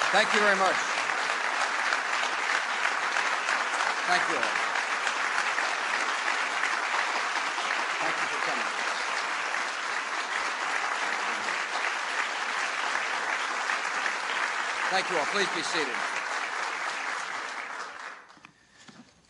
Thank you very much. Thank you all. Thank you for coming. Thank you all. Please be seated.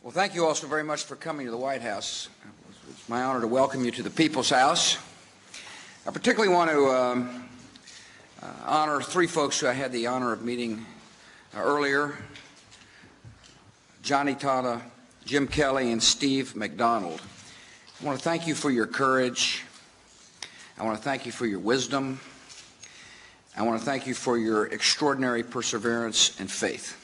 Well, thank you all so very much for coming to the White House. It's my honor to welcome you to the People's House. I particularly want to honor three folks who I had the honor of meeting earlier: Johnny Tata, Jim Kelly, and Steve McDonald. I want to thank you for your courage. I want to thank you for your wisdom. I want to thank you for your extraordinary perseverance and faith.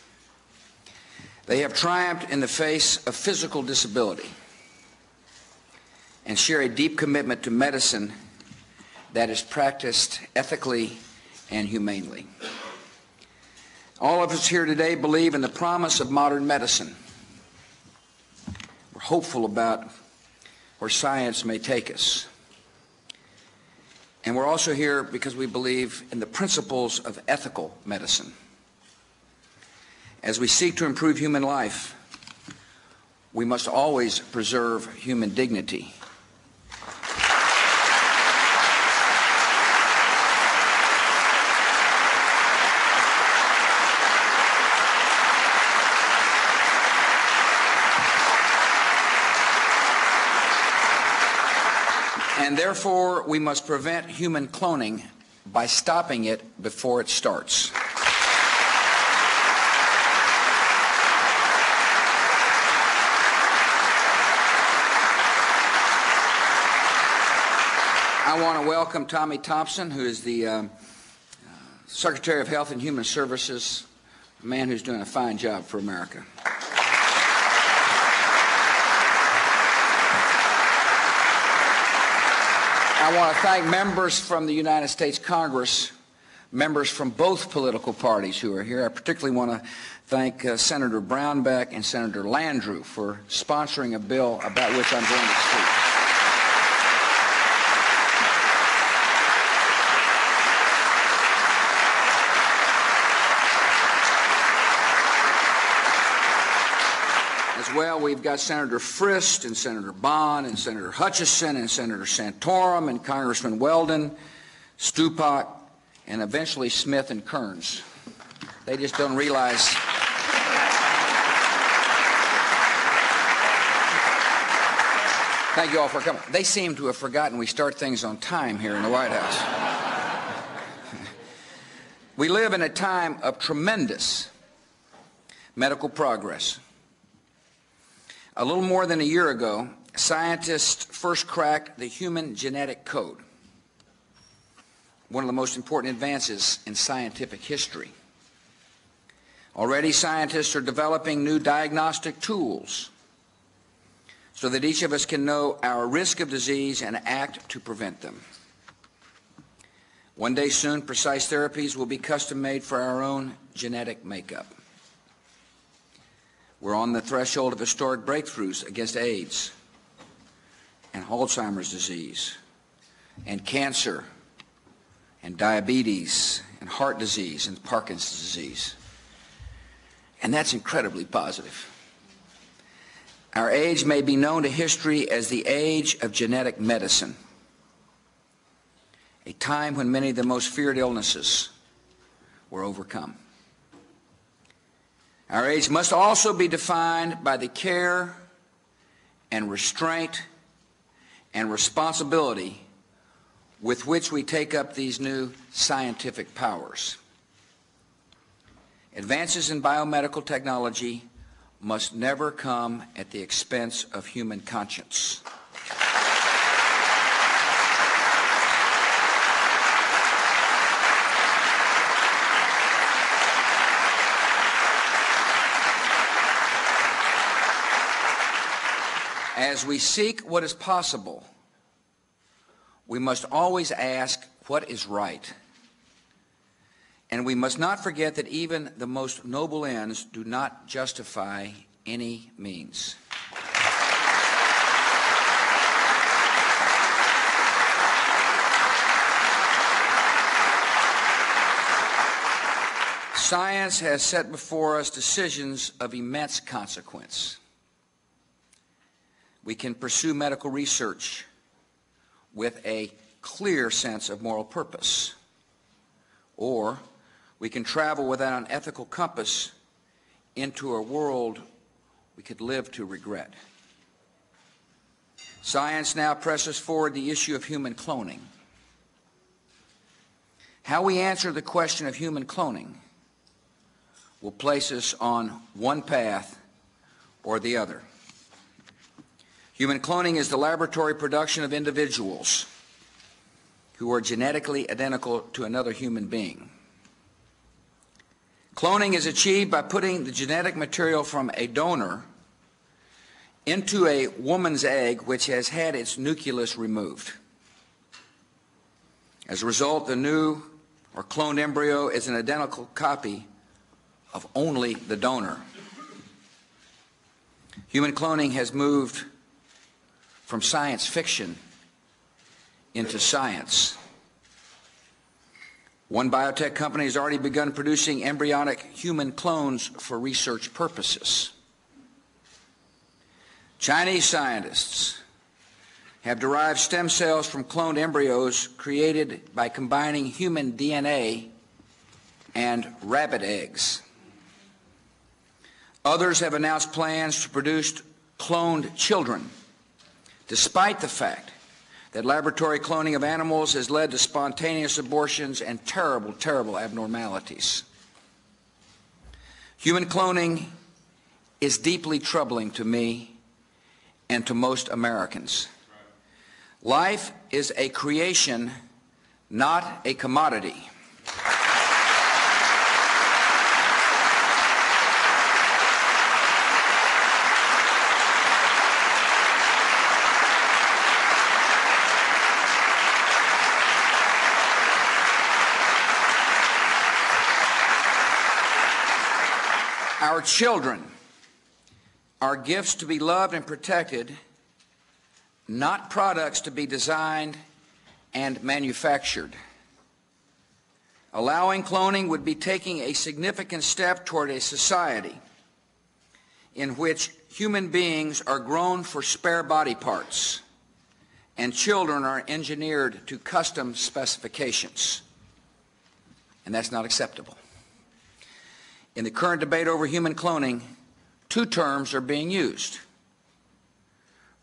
They have triumphed in the face of physical disability and share a deep commitment to medicine that is practiced ethically and humanely. All of us here today believe in the promise of modern medicine. We're hopeful about where science may take us. And we're also here because we believe in the principles of ethical medicine. As we seek to improve human life, we must always preserve human dignity. And therefore, we must prevent human cloning by stopping it before it starts. I want to welcome Tommy Thompson, who is the Secretary of Health and Human Services, a man who's doing a fine job for America. I want to thank members from the United States Congress, members from both political parties who are here. I particularly want to thank Senator Brownback and Senator Landrieu for sponsoring a bill about which I'm going to speak. Well, we've got Senator Frist and Senator Bond and Senator Hutchison and Senator Santorum and Congressman Weldon, Stupak, and eventually Smith and Kearns. They just don't realize. Thank you all for coming. They seem to have forgotten we start things on time here in the White House. We live in a time of tremendous medical progress. A little more than a year ago, scientists first cracked the human genetic code, one of the most important advances in scientific history. Already, scientists are developing new diagnostic tools so that each of us can know our risk of disease and act to prevent them. One day soon, precise therapies will be custom-made for our own genetic makeup. We're on the threshold of historic breakthroughs against AIDS and Alzheimer's disease and cancer and diabetes and heart disease and Parkinson's disease. And that's incredibly positive. Our age may be known to history as the age of genetic medicine, a time when many of the most feared illnesses were overcome. Our age must also be defined by the care and restraint and responsibility with which we take up these new scientific powers. Advances in biomedical technology must never come at the expense of human conscience. As we seek what is possible, we must always ask what is right. And we must not forget that even the most noble ends do not justify any means. Science has set before us decisions of immense consequence. We can pursue medical research with a clear sense of moral purpose, or we can travel without an ethical compass into a world we could live to regret. Science now presses forward the issue of human cloning. How we answer the question of human cloning will place us on one path or the other. Human cloning is the laboratory production of individuals who are genetically identical to another human being. Cloning is achieved by putting the genetic material from a donor into a woman's egg which has had its nucleus removed. As a result, the new or cloned embryo is an identical copy of only the donor. Human cloning has moved from science fiction into science. One biotech company has already begun producing embryonic human clones for research purposes. Chinese scientists have derived stem cells from cloned embryos created by combining human DNA and rabbit eggs. Others have announced plans to produce cloned children, despite the fact that laboratory cloning of animals has led to spontaneous abortions and terrible, terrible abnormalities. Human cloning is deeply troubling to me and to most Americans. Life is a creation, not a commodity. Our children are gifts to be loved and protected, not products to be designed and manufactured. Allowing cloning would be taking a significant step toward a society in which human beings are grown for spare body parts and children are engineered to custom specifications. And that's not acceptable. In the current debate over human cloning, two terms are being used: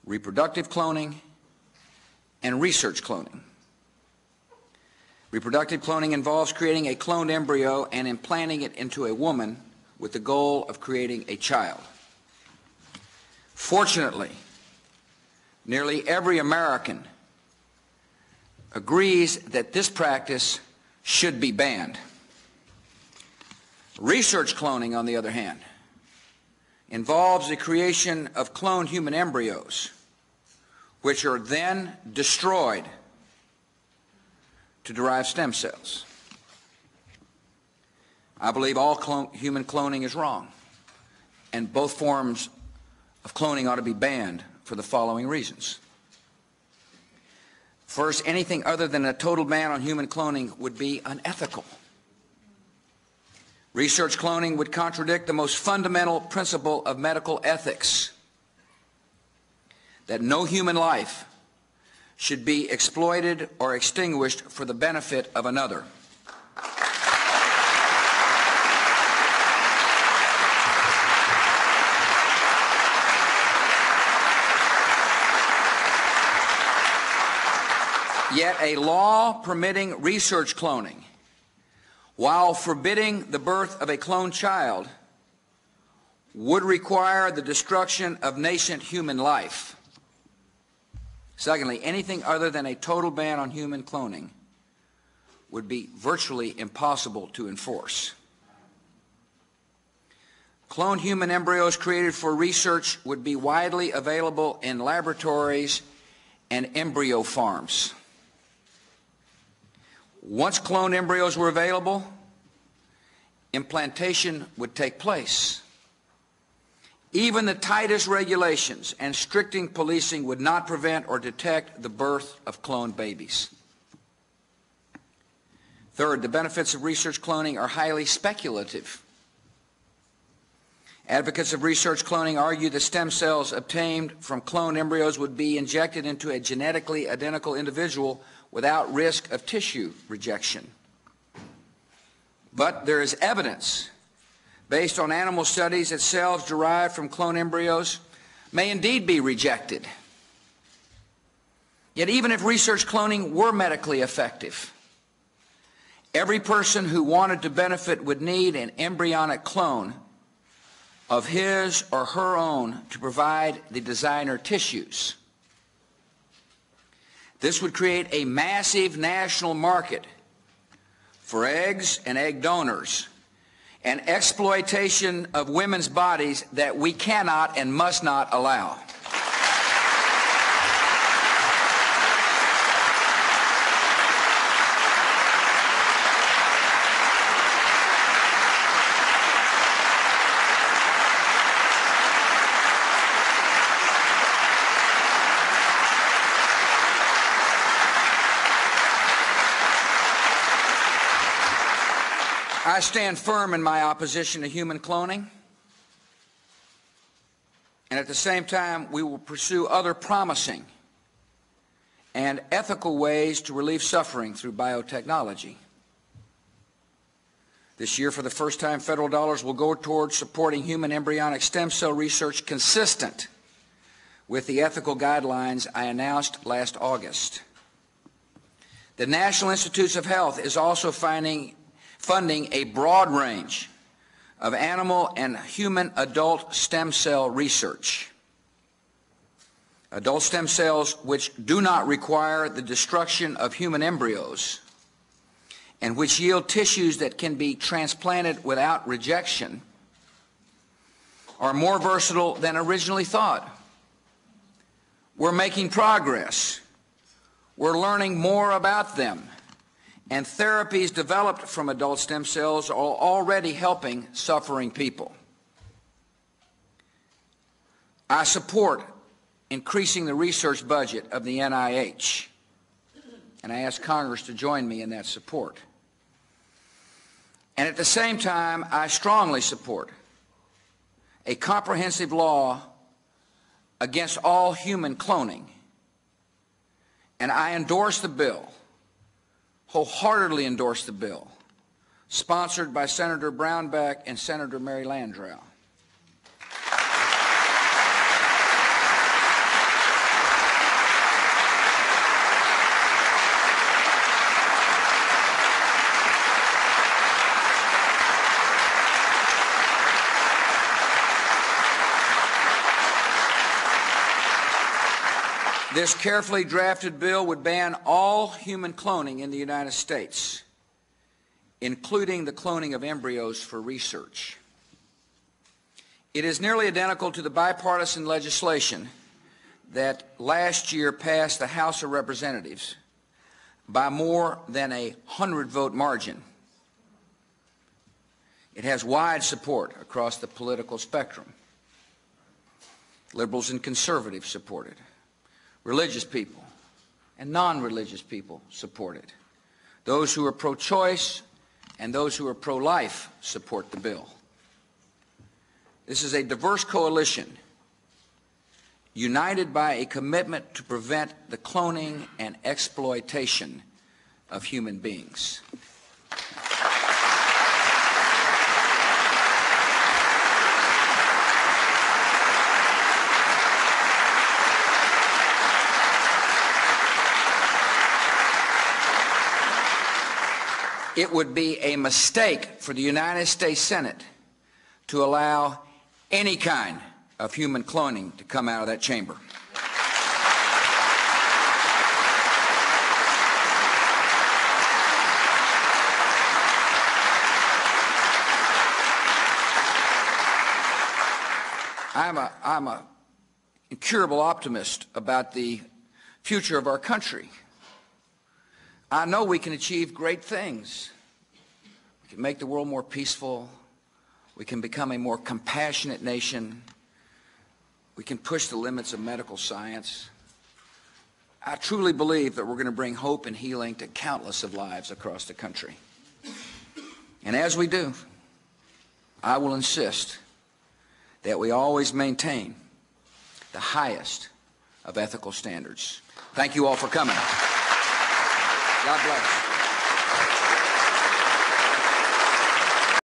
reproductive cloning and research cloning. Reproductive cloning involves creating a cloned embryo and implanting it into a woman with the goal of creating a child. Fortunately, nearly every American agrees that this practice should be banned. Research cloning, on the other hand, involves the creation of cloned human embryos, which are then destroyed to derive stem cells. I believe all human cloning is wrong, and both forms of cloning ought to be banned for the following reasons. First, anything other than a total ban on human cloning would be unethical. Research cloning would contradict the most fundamental principle of medical ethics, that no human life should be exploited or extinguished for the benefit of another. Yet a law permitting research cloning, while forbidding the birth of a cloned child, would require the destruction of nascent human life. Secondly, anything other than a total ban on human cloning would be virtually impossible to enforce. Cloned human embryos created for research would be widely available in laboratories and embryo farms. Once cloned embryos were available, implantation would take place. Even the tightest regulations and strictest policing would not prevent or detect the birth of cloned babies. Third, the benefits of research cloning are highly speculative. Advocates of research cloning argue that stem cells obtained from cloned embryos would be injected into a genetically identical individual without risk of tissue rejection. But there is evidence based on animal studies that cells derived from cloned embryos may indeed be rejected. Yet even if research cloning were medically effective, every person who wanted to benefit would need an embryonic clone of his or her own to provide the designer tissues. This would create a massive national market for eggs and egg donors, and exploitation of women's bodies that we cannot and must not allow. I stand firm in my opposition to human cloning, and at the same time we will pursue other promising and ethical ways to relieve suffering through biotechnology. This year, for the first time, federal dollars will go towards supporting human embryonic stem cell research consistent with the ethical guidelines I announced last August. The National Institutes of Health is also funding a broad range of animal and human adult stem cell research. Adult stem cells which do not require the destruction of human embryos and which yield tissues that can be transplanted without rejection are more versatile than originally thought. We're making progress. We're learning more about them. And therapies developed from adult stem cells are already helping suffering people. I support increasing the research budget of the NIH, and I ask Congress to join me in that support. And at the same time, I strongly support a comprehensive law against all human cloning, and I endorse the bill, wholeheartedly endorse the bill, sponsored by Senator Brownback and Senator Mary Landrieu. This carefully drafted bill would ban all human cloning in the United States, including the cloning of embryos for research. It is nearly identical to the bipartisan legislation that last year passed the House of Representatives by more than a 100-vote margin. It has wide support across the political spectrum. Liberals and conservatives support it. Religious people and non-religious people support it. Those who are pro-choice and those who are pro-life support the bill. This is a diverse coalition united by a commitment to prevent the cloning and exploitation of human beings. It would be a mistake for the United States Senate to allow any kind of human cloning to come out of that chamber. I'm an incurable optimist about the future of our country. I know we can achieve great things. We can make the world more peaceful. We can become a more compassionate nation. We can push the limits of medical science. I truly believe that we're going to bring hope and healing to countless of lives across the country. And as we do, I will insist that we always maintain the highest of ethical standards. Thank you all for coming. God bless.